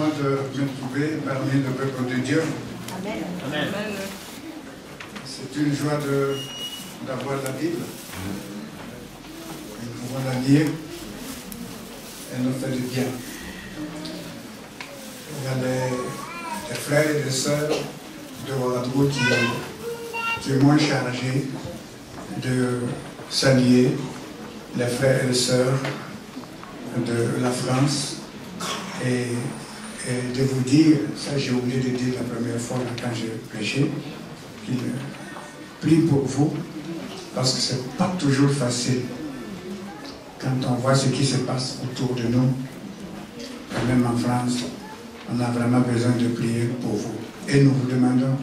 moi de me trouver parmi le peuple de Dieu. Amen. Amen. C'est une joie d'avoir la Bible. Nous pouvons la lire. Elle nous fait du bien. Il y a des frères et des sœurs de Ouagadougou qui est moins chargé de saluer les frères et les sœurs de la France et de vous dire, ça j'ai oublié de dire la première fois quand j'ai prêché, qu'il prie pour vous parce que ce n'est pas toujours facile quand on voit ce qui se passe autour de nous, et même en France, on a vraiment besoin de prier pour vous. Et nous vous demandons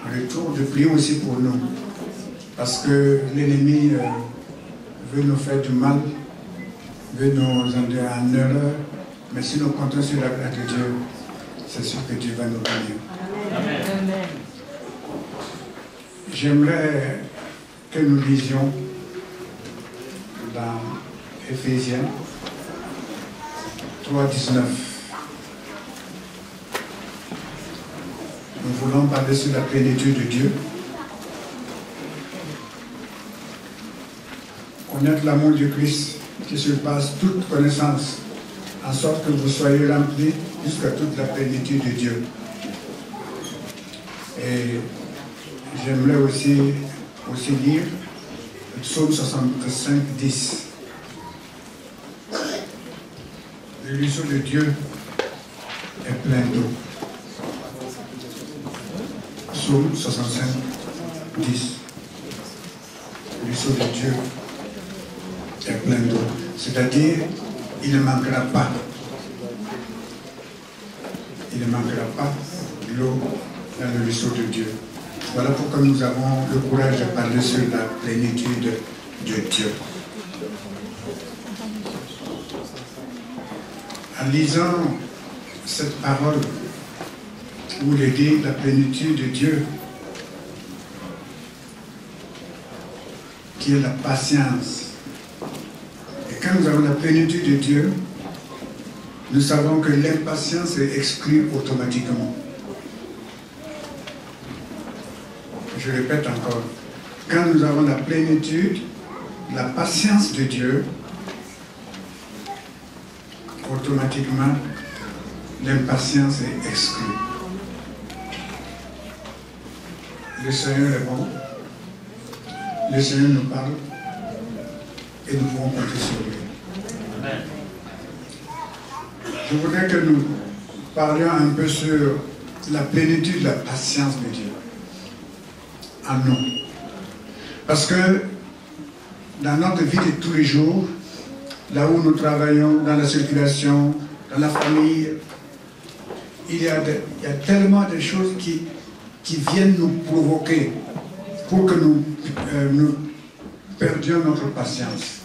en retour de prier aussi pour nous. Parce que l'ennemi veut nous faire du mal, veut nous enlever en erreur. Mais si nous comptons sur la grâce de Dieu, c'est sûr que Dieu va nous bénir. Amen. Amen. J'aimerais que nous lisions dans Éphésiens 3:19. Nous voulons parler sur la plénitude de Dieu. Connaître l'amour du Christ qui surpasse toute connaissance, en sorte que vous soyez remplis jusqu'à toute la plénitude de Dieu. Et j'aimerais aussi lire le psaume 65:10. Le ruisseau de Dieu est plein d'eau. Psaume 65:10. Le ruisseau de Dieu est plein d'eau. C'est-à-dire, il ne manquera pas. Il ne manquera pas de l'eau dans le ruisseau de Dieu. Voilà pourquoi nous avons le courage de parler sur la plénitude de Dieu. En lisant cette parole, où il est dit la plénitude de Dieu, qui est la patience. Et quand nous avons la plénitude de Dieu, nous savons que l'impatience est exclue automatiquement. Je répète encore, quand nous avons la plénitude, la patience de Dieu, automatiquement, l'impatience est exclue. Le Seigneur est bon, le Seigneur nous parle et nous pouvons compter sur lui. Amen. Je voudrais que nous parlions un peu sur la plénitude de la patience de Dieu en nous. Parce que dans notre vie de tous les jours, là où nous travaillons, dans la circulation, dans la famille, il y a tellement de choses qui viennent nous provoquer pour que nous perdions notre patience.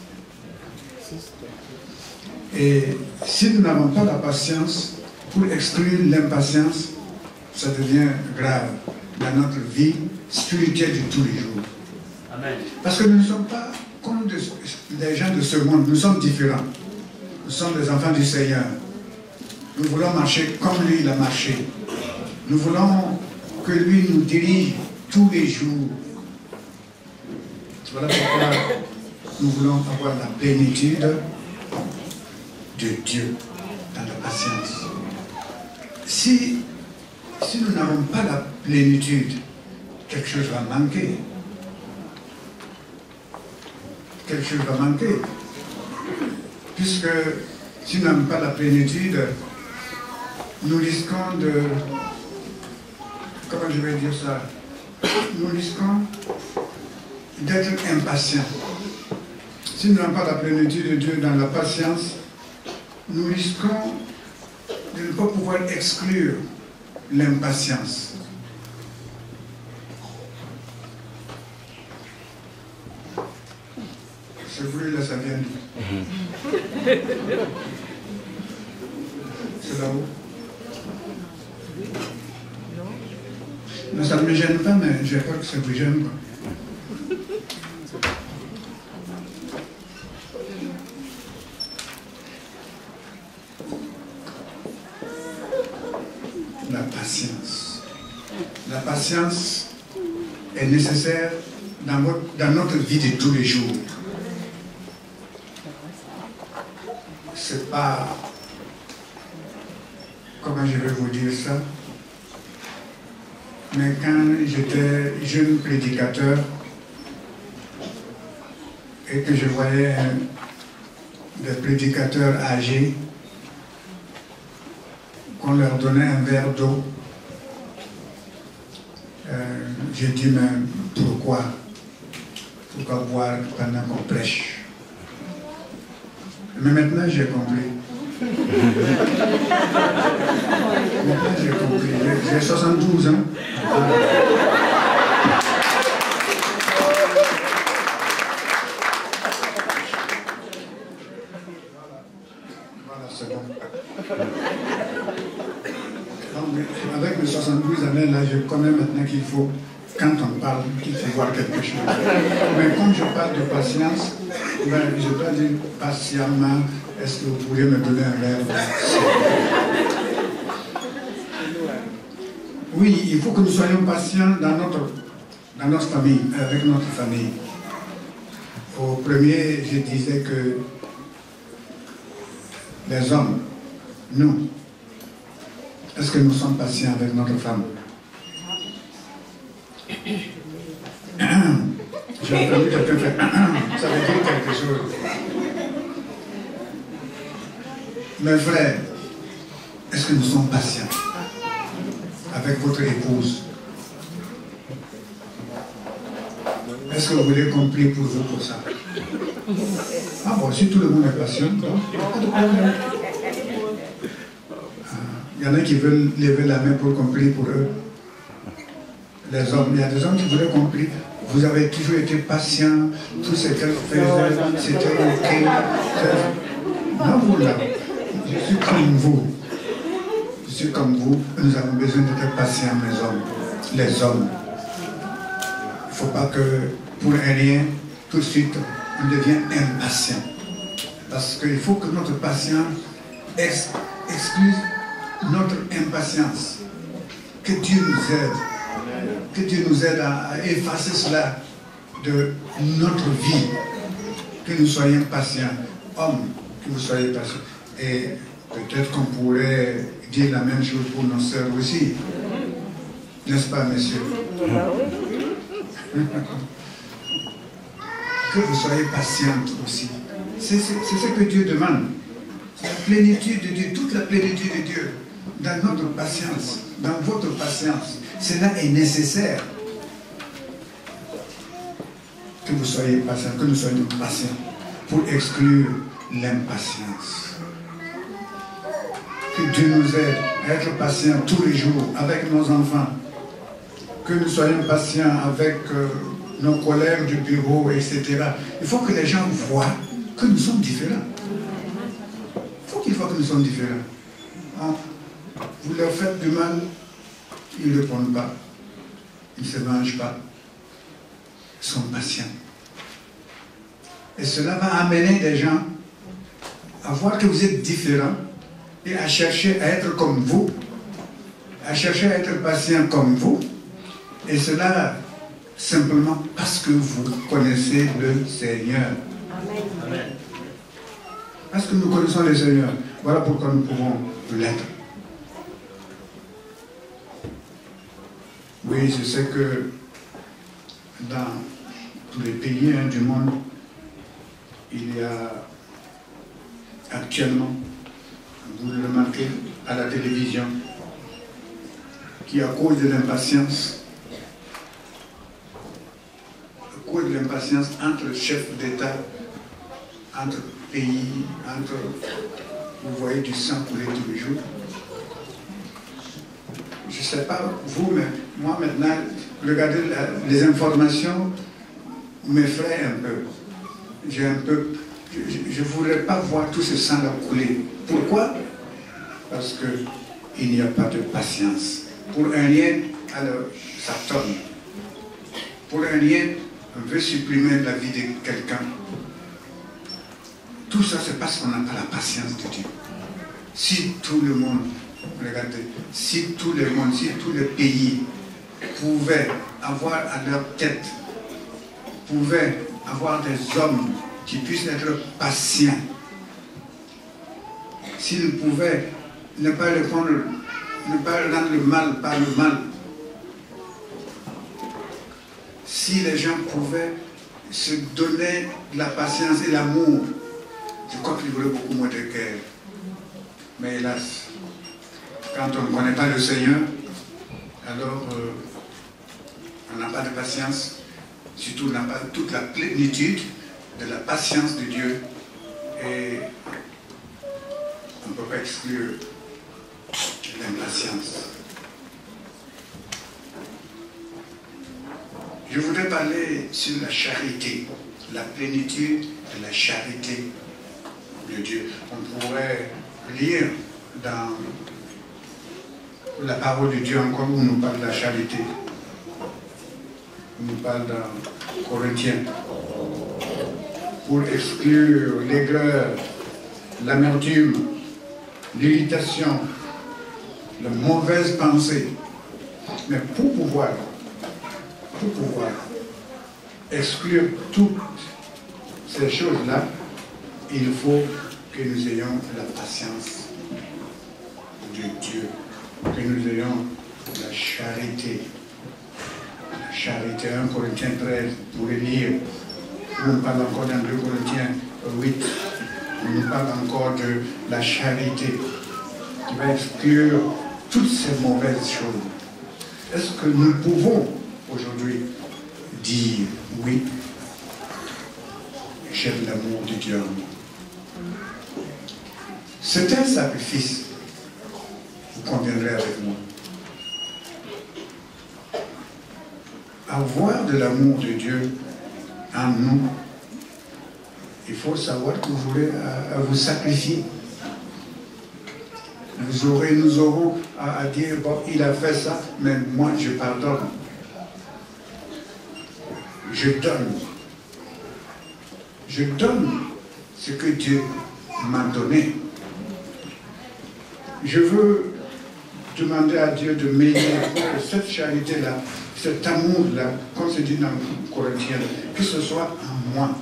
Et si nous n'avons pas la patience, pour exclure l'impatience, ça devient grave dans notre vie spirituelle de tous les jours. Amen. Parce que nous ne sommes pas comme des gens de ce monde, nous sommes différents. Nous sommes des enfants du Seigneur. Nous voulons marcher comme lui, il a marché. Nous voulons que lui nous dirige tous les jours. Voilà pourquoi nous voulons avoir la plénitude de Dieu dans la patience. Si nous n'avons pas la plénitude, quelque chose va manquer. Quelque chose va manquer. Puisque si nous n'avons pas la plénitude, nous risquons de... Comment je vais dire ça? Nous risquons d'être impatients. Si nous n'avons pas la plénitude de Dieu dans la patience, nous risquons de ne pas pouvoir exclure l'impatience. Ce bruit-là, ça vient d'où? C'est là-haut? Non, ça ne me gêne pas, mais j'ai peur que ça vous gêne. La patience est nécessaire dans notre vie de tous les jours. C'est pas... Comment je vais vous dire ça? Mais quand j'étais jeune prédicateur et que je voyais des prédicateurs âgés, qu'on leur donnait un verre d'eau, j'ai dit, mais pourquoi boire pendant qu'on prêche? Mais maintenant j'ai compris. Maintenant j'ai compris. J'ai 72 ans. Voilà, c'est bon. Donc, avec mes 72 années, là, je connais maintenant qu'il faut, quand on parle, qu'il faut voir quelque chose. Mais comme je parle de patience, ben, je dois dire patiemment, est-ce que vous pourriez me donner un verre? Oui, il faut que nous soyons patients dans notre famille, avec notre famille. Au premier, je disais que les hommes, nous, est-ce que nous sommes patients avec notre femme? J'ai entendu quelqu'un faire ça veut dire quelque chose. Mes frères, est-ce que nous sommes patients avec votre épouse? Est-ce que vous voulez qu'on prie pour vous pour ça? Ah bon, si tout le monde est patient, il n'y a pas de problème. Il y en a qui veulent lever la main pour qu'on prie pour eux. Les hommes, il y a des hommes qui voulaient qu'on prie. Vous avez toujours été patient, tout ce qu'elle faisait, c'était ok. Non, vous là, je suis comme vous. Je suis comme vous, nous avons besoin d'être patients, les hommes. Il ne faut pas que, pour un rien, tout de suite, on devienne impatient. Parce qu'il faut que notre patience exclue notre impatience. Que Dieu nous aide. Que Dieu nous aide à effacer cela de notre vie. Que nous soyons patients. Hommes, que vous soyez patients. Et peut-être qu'on pourrait dire la même chose pour nos sœurs aussi. N'est-ce pas, messieurs? Que vous soyez patientes aussi. C'est ce que Dieu demande. La plénitude de Dieu, toute la plénitude de Dieu, dans notre patience, dans votre patience, cela est nécessaire. Que vous soyez patients, que nous soyons patients, pour exclure l'impatience. Que Dieu nous aide à être patients tous les jours avec nos enfants. Que nous soyons patients avec nos collègues du bureau, etc. Il faut que les gens voient que nous sommes différents. Il faut que nous sommes différents. Vous leur faites du mal, ils ne répondent pas. Ils ne se vengent pas. Ils sont patients. Et cela va amener des gens à voir que vous êtes différents et à chercher à être comme vous, à chercher à être patients comme vous. Et cela simplement parce que vous connaissez le Seigneur. Amen. Parce que nous connaissons le Seigneur. Voilà pourquoi nous pouvons l'être. Oui, je sais que dans tous les pays du monde, il y a actuellement, vous le remarquez, à la télévision, qui à cause de l'impatience, entre chefs d'État, entre pays, vous voyez du sang couler tous les jours. Je ne sais pas vous, mais moi maintenant, regardez les informations m'effraient un peu. Je ne voudrais pas voir tout ce sang-là couler. Pourquoi? Parce qu'il n'y a pas de patience. Pour un rien, alors ça tourne. Pour un rien, on veut supprimer la vie de quelqu'un. Tout ça, c'est parce qu'on n'a pas la patience de Dieu. Si tout le monde, regardez, si tout le monde, si tous les pays pouvaient avoir à leur tête, pouvaient avoir des hommes qui puissent être patients, s'ils pouvaient ne pas rendre le mal par le mal, si les gens pouvaient se donner de la patience et l'amour, je crois qu'il y aurait beaucoup moins de guerre. Mais hélas, quand on ne connaît pas le Seigneur, alors on n'a pas de patience, surtout on n'a pas toute la plénitude de la patience de Dieu, et on ne peut pas exclure l'impatience. Je voudrais parler sur la charité, la plénitude de la charité de Dieu. On pourrait lire dans la parole de Dieu encore où on nous parle de la charité. On nous parle dans Corinthiens. Pour exclure l'aigreur, l'amertume, l'irritation, la mauvaise pensée. Mais pour pouvoir exclure toutes ces choses-là, il faut que nous ayons la patience de Dieu, que nous ayons la charité. La charité, 1 Corinthiens 13, vous pouvez lire, on nous parle encore dans 2 Corinthiens 8, on nous parle encore de la charité qui va exclure toutes ces mauvaises choses. Est-ce que nous pouvons aujourd'hui dire oui, j'aime l'amour de Dieu en moi? C'est un sacrifice, vous conviendrez avec moi. Avoir de l'amour de Dieu en nous, il faut savoir que vous aurez à vous sacrifier. Nous aurons à dire, bon, il a fait ça, mais moi je pardonne. Je donne. Je donne ce que Dieu m'a donné. Je veux demander à Dieu de m'aider pour que cette charité-là, cet amour-là, comme c'est dit dans Corinthiens, que ce soit en moi.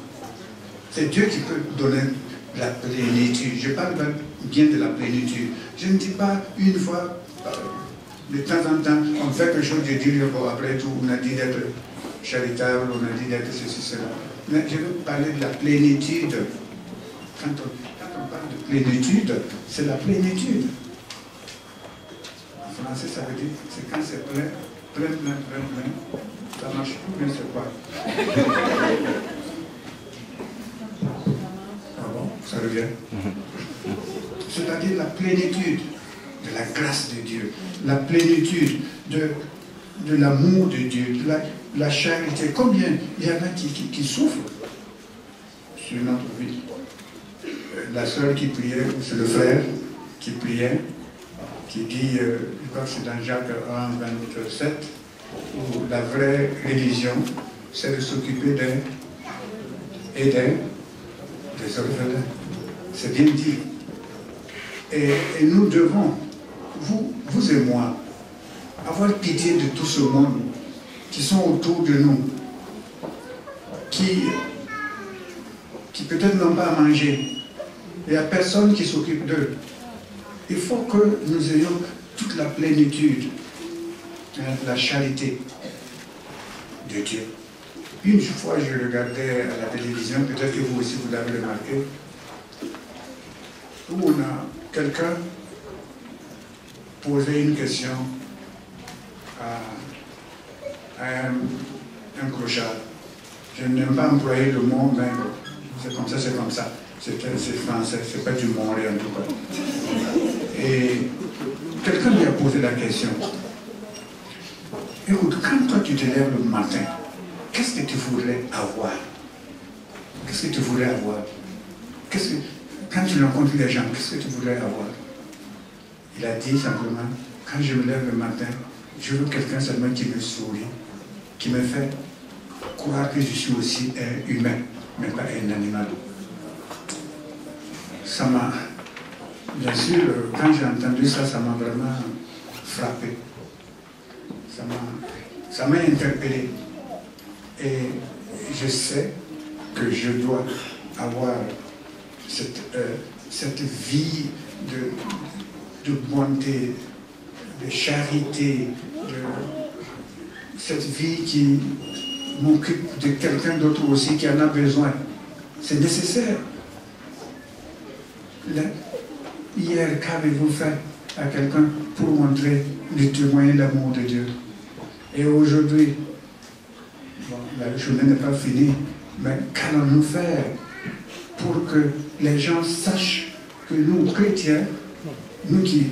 C'est Dieu qui peut donner la plénitude. Je parle bien de la plénitude. Je ne dis pas une fois, de temps en temps, on fait quelque chose, je dis, bon, après tout, on a dit d'être charitable, on a dit d'être ceci, cela. Mais je veux parler de la plénitude. Quand on parle de plénitude, c'est la plénitude. En français, ça veut dire, c'est quand c'est plein, plein, plein, plein, plein. Ça marche plus, mais c'est quoi? Ah bon, ça revient. C'est-à-dire la plénitude de la grâce de Dieu, la plénitude de l'amour de Dieu, de la charité. Combien il y en a qui souffrent sur notre vie? La sœur qui priait, c'est le frère qui priait, qui dit, je crois que c'est dans Jacques 1, 27, où la vraie religion, c'est de s'occuper des orphelins. C'est bien dit. Et nous devons, vous et moi, avoir pitié de tout ce monde qui sont autour de nous, qui peut-être n'ont pas à manger. Il n'y a personne qui s'occupe d'eux. Il faut que nous ayons toute la plénitude, la charité de Dieu. Une fois, je regardais à la télévision, peut-être que vous aussi vous l'avez remarqué, où on a quelqu'un posé une question à un clochard. Je n'aime pas employer le mot, mais c'est comme ça, c'est comme ça. C'est français, c'est pas du Montréal en tout cas. Et quelqu'un lui a posé la question. Écoute, quand toi tu te lèves le matin, qu'est-ce que tu voudrais avoir? Qu'est-ce que tu voudrais avoir? Quand tu rencontres les gens, qu'est-ce que tu voudrais avoir? Il a dit simplement, quand je me lève le matin, je veux quelqu'un seulement qui me sourit, qui me fait croire que je suis aussi un humain, mais pas un animal. Ça m'a, bien sûr, quand j'ai entendu ça, ça m'a vraiment frappé. ça m'a interpellé. Et je sais que je dois avoir cette vie de bonté, de charité, cette vie qui m'occupe de quelqu'un d'autre aussi qui en a besoin. C'est nécessaire. Là, hier, qu'avez-vous fait à quelqu'un pour montrer, lui témoigner l'amour de Dieu? Et aujourd'hui, bon, la journée n'est pas finie, mais qu'allons-nous faire pour que les gens sachent que nous, chrétiens, nous qui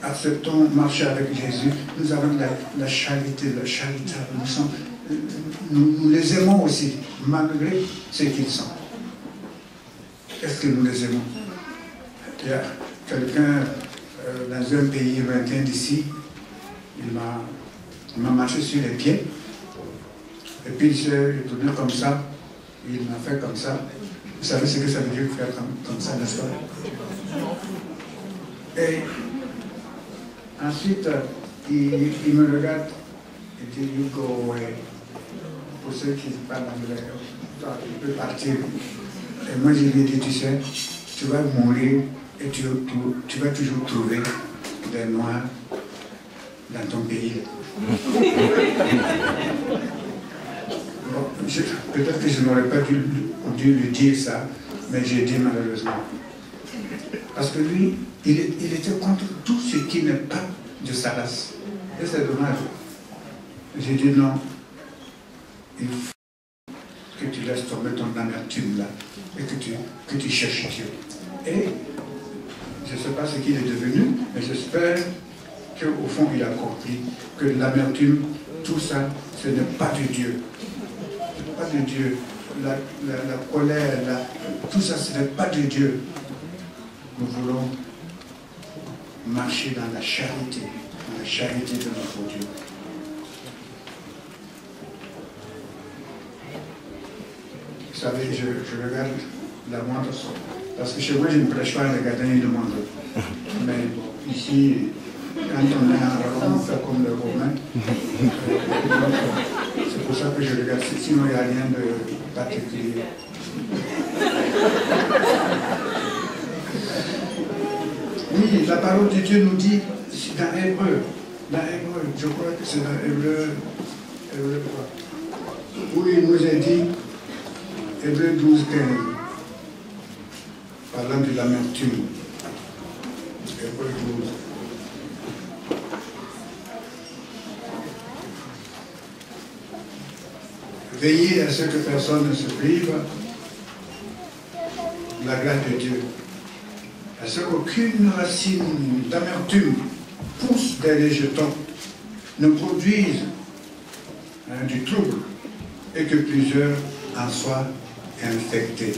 acceptons marcher avec Jésus, nous avons la charité, le charitable. Nous les aimons aussi, malgré ce qu'ils sont. Est-ce que nous les aimons? Il y a quelqu'un dans un pays lointain d'ici, il m'a marché sur les pieds, et puis il s'est tourné comme ça, il m'a fait comme ça. Vous savez ce que ça veut dire faire comme ça, n'est-ce pas? Et ensuite, il me regarde et dit, you go away. Pour ceux qui parlent anglais, il peut partir. Et moi, je lui ai dit, tu sais, tu vas mourir et tu vas toujours trouver des Noirs dans ton pays. Bon, peut-être que je n'aurais pas dû lui dire ça, mais j'ai dit malheureusement. Parce que lui, il était contre tout ce qui n'est pas de sa race. Et c'est dommage. J'ai dit non, il faut que tu laisses tomber ton amertume là et que tu cherches Dieu. Et je ne sais pas ce qu'il est devenu, mais j'espère qu'au fond il a compris que l'amertume, tout ça, ce n'est pas de Dieu. Ce n'est pas de Dieu. La colère, tout ça, ce n'est pas de Dieu. Nous voulons marcher dans la charité de notre Dieu. Vous savez, je regarde la montre, parce que chez moi, je ne prêche pas en regardant une montre. Mais bon, ici, quand on est en Rome, on fait comme les Romains. C'est pour ça que je regarde, sinon il n'y a rien de particulier. Oui, la parole de Dieu nous dit, dans Hébreu, je crois que c'est dans Hébreu quoi, où il nous est dit, Hébreu 12, 15, parlant de l'amertume. Hébreu 12. Veillez à ce que personne ne se prive de la grâce de Dieu, à ce qu'aucune racine d'amertume pousse des rejetons, ne produise du trouble et que plusieurs en soient infectés.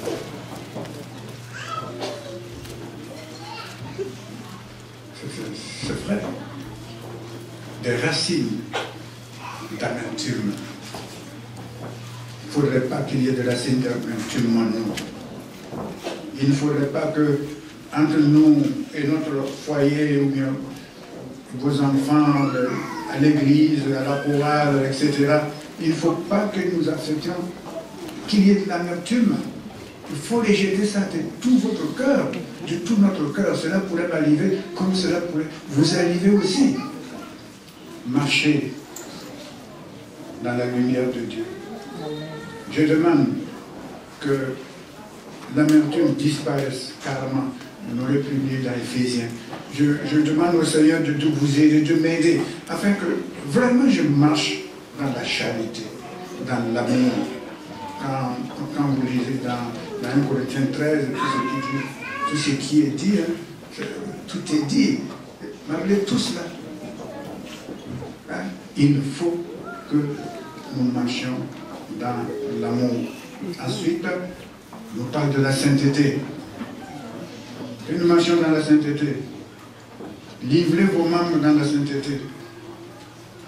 C'est vrai. Des racines d'amertume. Il ne faudrait pas qu'il y ait des racines d'amertume en nous. Il ne faudrait pas que, entre nous et notre foyer, ou bien vos enfants, à l'église, à la chorale, etc., il ne faut pas que nous acceptions qu'il y ait de l'amertume. Il faut rejeter ça de tout votre cœur, de tout notre cœur. Cela pourrait m'arriver comme cela pourrait vous arriver aussi. Marchez dans la lumière de Dieu. Je demande que l'amertume disparaisse carrément. On aurait pu lire dans Éphésiens. Je demande au Seigneur de vous aider, de m'aider, afin que vraiment je marche dans la charité, dans l'amour. Quand vous lisez dans 1 Corinthiens 13, tout ce qui est dit, tout est dit. Malgré tout cela, il faut que nous marchions dans l'amour. Ensuite, nous parlons de la sainteté. Que nous marchions dans la sainteté. Livrez vos membres dans la sainteté.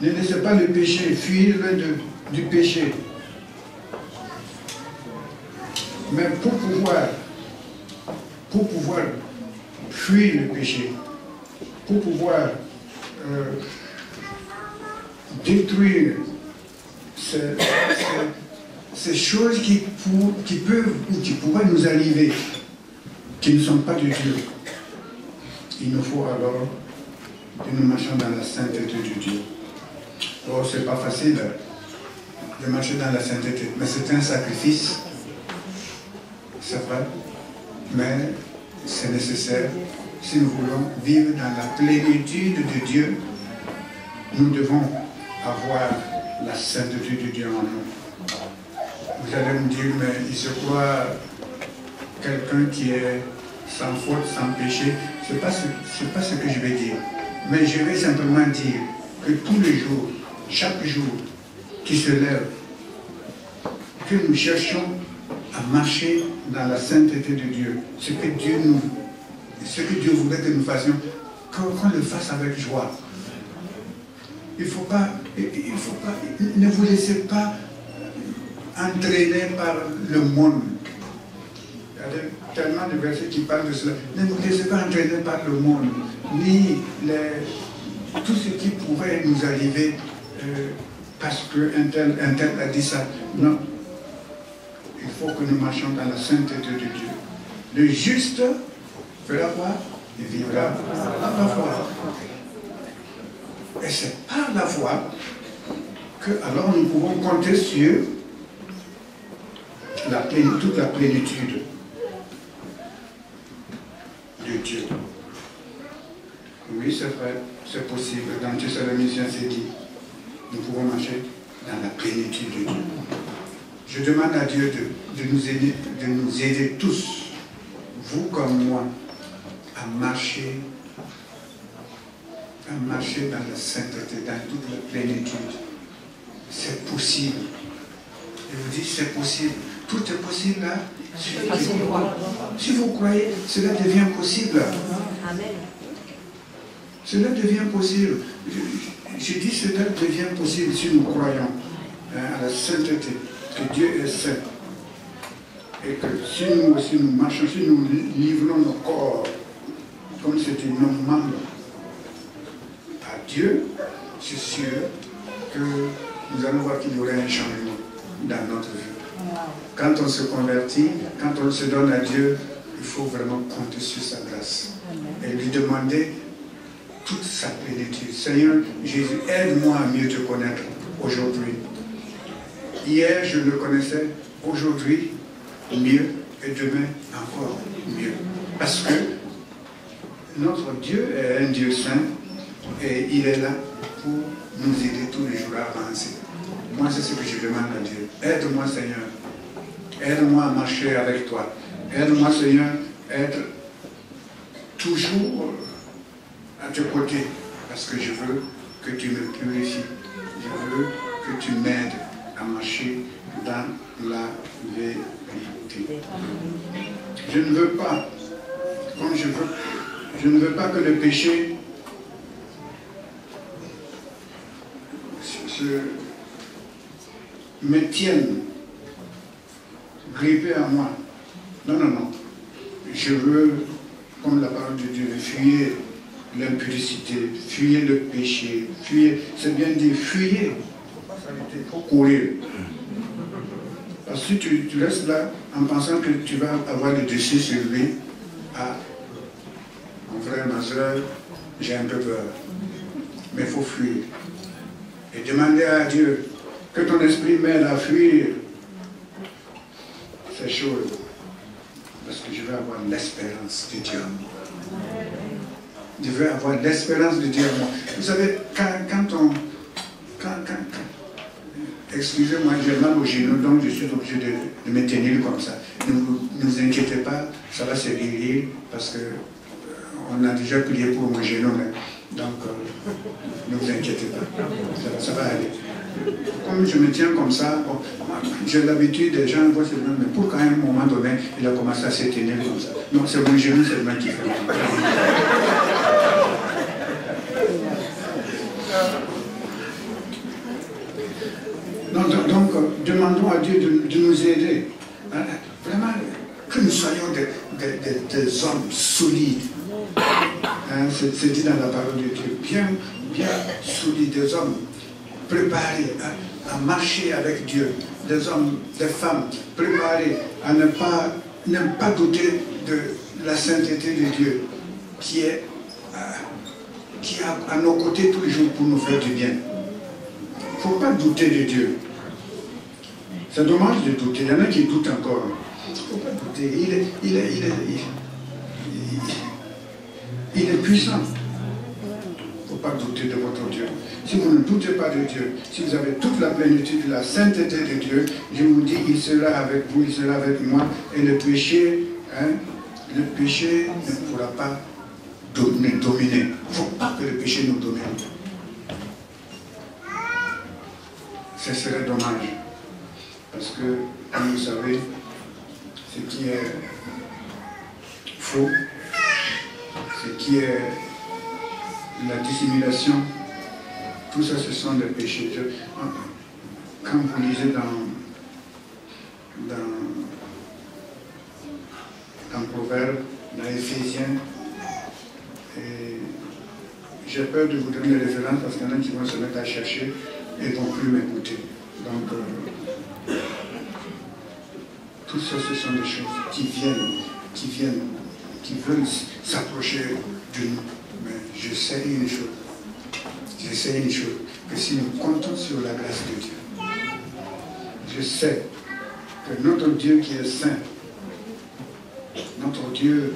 Ne laissez pas le péché, fuyez-le du péché. Mais pour pouvoir fuir le péché, pour pouvoir détruire ces choses qui peuvent ou qui pourraient nous arriver, qui ne sont pas de Dieu. Il nous faut alors que nous marchions dans la sainteté de Dieu. Oh, c'est pas facile de marcher dans la sainteté, mais c'est un sacrifice, c'est vrai, mais c'est nécessaire. Si nous voulons vivre dans la plénitude de Dieu, nous devons avoir la sainteté de Dieu en nous. Vous allez me dire, mais il se croit quelqu'un qui est sans faute, sans péché. C'est pas ce que je vais dire. Mais je vais simplement dire que tous les jours, chaque jour qui se lève, que nous cherchions à marcher dans la sainteté de Dieu. Ce que Dieu voulait que nous fassions, qu'on le fasse avec joie. Il ne faut pas, ne vous laissez pas entraîner par le monde. Il y a tellement de versets qui parlent de cela. Ne vous laissez pas entraîner par le monde, ni tout ce qui pourrait nous arriver parce qu'un tel a dit ça. Non. Il faut que nous marchions dans la sainteté de Dieu. Le juste fera quoi? Il vivra par la foi. Et c'est par la foi que alors nous pouvons compter sur toute la plénitude de Dieu. Oui, c'est vrai, c'est possible. Dans Thessaloniciens, c'est dit, nous pouvons marcher dans la plénitude de Dieu. Je demande à Dieu de nous aider tous, vous comme moi, à marcher dans la sainteté, dans toute la plénitude. C'est possible. Je vous dis, c'est possible. Tout est possible là. Si vous croyez, cela devient possible. Amen. Cela devient possible. Je dis, cela devient possible si nous croyons à la sainteté, que Dieu est saint. Et que si nous aussi nous marchons, si nous livrons nos corps, comme c'était nos membres, à Dieu, c'est sûr que nous allons voir qu'il y aura un changement dans notre vie. Quand on se convertit, quand on se donne à Dieu, il faut vraiment compter sur sa grâce. Et lui demander toute sa plénitude. Seigneur Jésus, aide-moi à mieux te connaître aujourd'hui. Hier, je le connaissais, aujourd'hui, mieux, et demain, encore mieux. Parce que notre Dieu est un Dieu saint, et il est là pour nous aider tous les jours à avancer. Moi, c'est ce que je demande à Dieu. Aide-moi, Seigneur. Aide-moi à marcher avec toi. Aide-moi, Seigneur, à être toujours à tes côtés. Parce que je veux que tu me purifies. Je veux que tu m'aides à marcher dans la vérité. Je ne veux pas, comme je ne veux pas que le péché me tienne grippé à moi. Non, non, non. Je veux, comme la parole de Dieu, fuir l'impudicité, fuir le péché, fuir, c'est bien dit, fuir. Il faut courir. Parce que si tu restes là en pensant que tu vas avoir le dessus sur lui, ah, mon frère, ma soeur, j'ai un peu peur. Mais il faut fuir. Et demander à Dieu que ton esprit m'aide à fuir ces choses. Parce que je veux avoir l'espérance de Dieu en moi. Je veux avoir l'espérance de Dieu en moi. Vous savez, excusez-moi, j'ai mal au genou, donc je suis obligé de me tenir comme ça. Ne vous inquiétez pas, ça va se guérir, parce que on a déjà prié pour mon genou, donc ne vous inquiétez pas, ça va aller. Comme je me tiens comme ça, bon, j'ai l'habitude, des gens voient seulement, mais pourquoi à un moment donné, il a commencé à se tenir comme ça? Non, c'est mon genou seulement qui fait. Donc, demandons à Dieu de nous aider. Vraiment, que nous soyons des hommes solides. C'est dit dans la parole de Dieu. Bien solides, des hommes préparés à marcher avec Dieu, des hommes, des femmes, préparés à ne pas douter de la sainteté de Dieu, qui est à nos côtés toujours pour nous faire du bien. Il ne faut pas douter de Dieu. C'est dommage de douter. Il y en a qui doutent encore. Il ne faut pas douter. Il est puissant. Il ne faut pas douter de votre Dieu. Si vous ne doutez pas de Dieu, si vous avez toute la plénitude de la sainteté de Dieu, je vous dis, il sera avec vous, il sera avec moi. Et le péché ne pourra pas dominer. Il ne faut pas que le péché nous domine. Ce serait dommage. Parce que, comme vous savez, ce qui est faux, ce qui est la dissimulation, tout ça, ce sont des péchés. Quand vous lisez dans Proverbes, dans Éphésiens, j'ai peur de vous donner les références parce qu'il y en a qui vont se mettre à chercher et ne vont plus m'écouter. Donc, tout ça, ce sont des choses qui veulent s'approcher de nous. Mais je sais une chose, que si nous comptons sur la grâce de Dieu, je sais que notre Dieu qui est saint, notre Dieu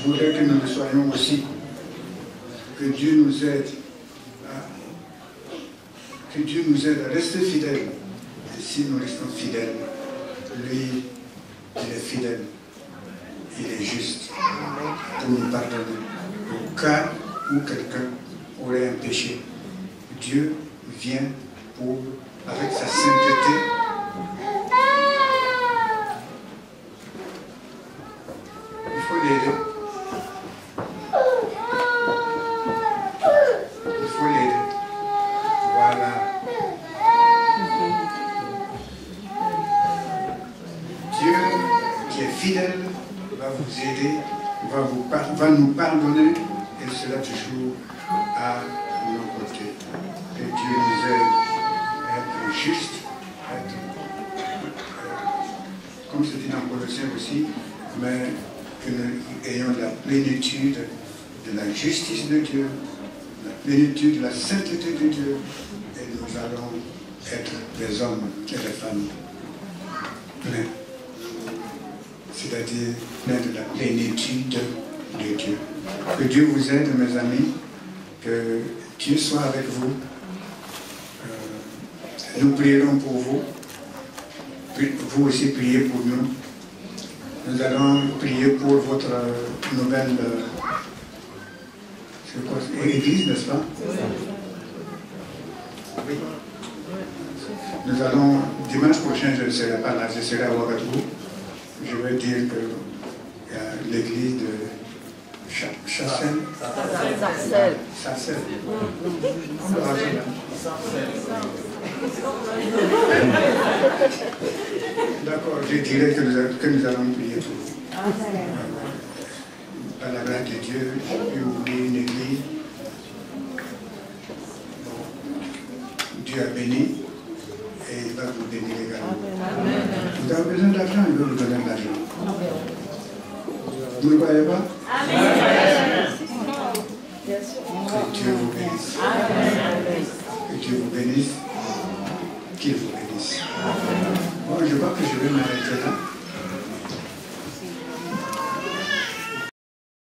voudrait que nous le soyons aussi, que Dieu nous aide à rester fidèles. Et si nous restons fidèles, lui, il est fidèle, il est juste pour nous pardonner. Au cas où quelqu'un aurait un péché, Dieu vient avec sa sainteté, il faut l'aider. Il faut l'aider. Voilà. Dieu qui est fidèle va vous aider, va nous pardonner, et cela toujours à nos côtés. Que Dieu nous aide à être juste, comme c'est dit dans Colossiens aussi, mais que nous ayons la plénitude de la justice de Dieu, la plénitude de la sainteté de Dieu, et nous allons être des hommes et des femmes pleins. C'est-à-dire plein de la plénitude de Dieu. Que Dieu vous aide, mes amis, que Dieu soit avec vous. Nous prierons pour vous. Vous aussi priez pour nous. Nous allons prier pour votre nouvelle église, n'est-ce pas? Oui. Nous allons, dimanche prochain, je ne serai pas là, je serai à Ouagadougou. Je veux dire que l'église de Sarcelles. D'accord, je dirais que nous allons prier pour vous. Par la grâce de Dieu, j'ai pu ouvrir une église. Bon. Dieu a béni et il va vous bénir également. Vous avez besoin d'argent, il va vous donner de l'argent. Vous ne croyez pas? Amen. Que Dieu vous bénisse. Que Dieu vous bénisse. Qu'il vous bénisse. Bon, je crois que je vais m'arrêter là.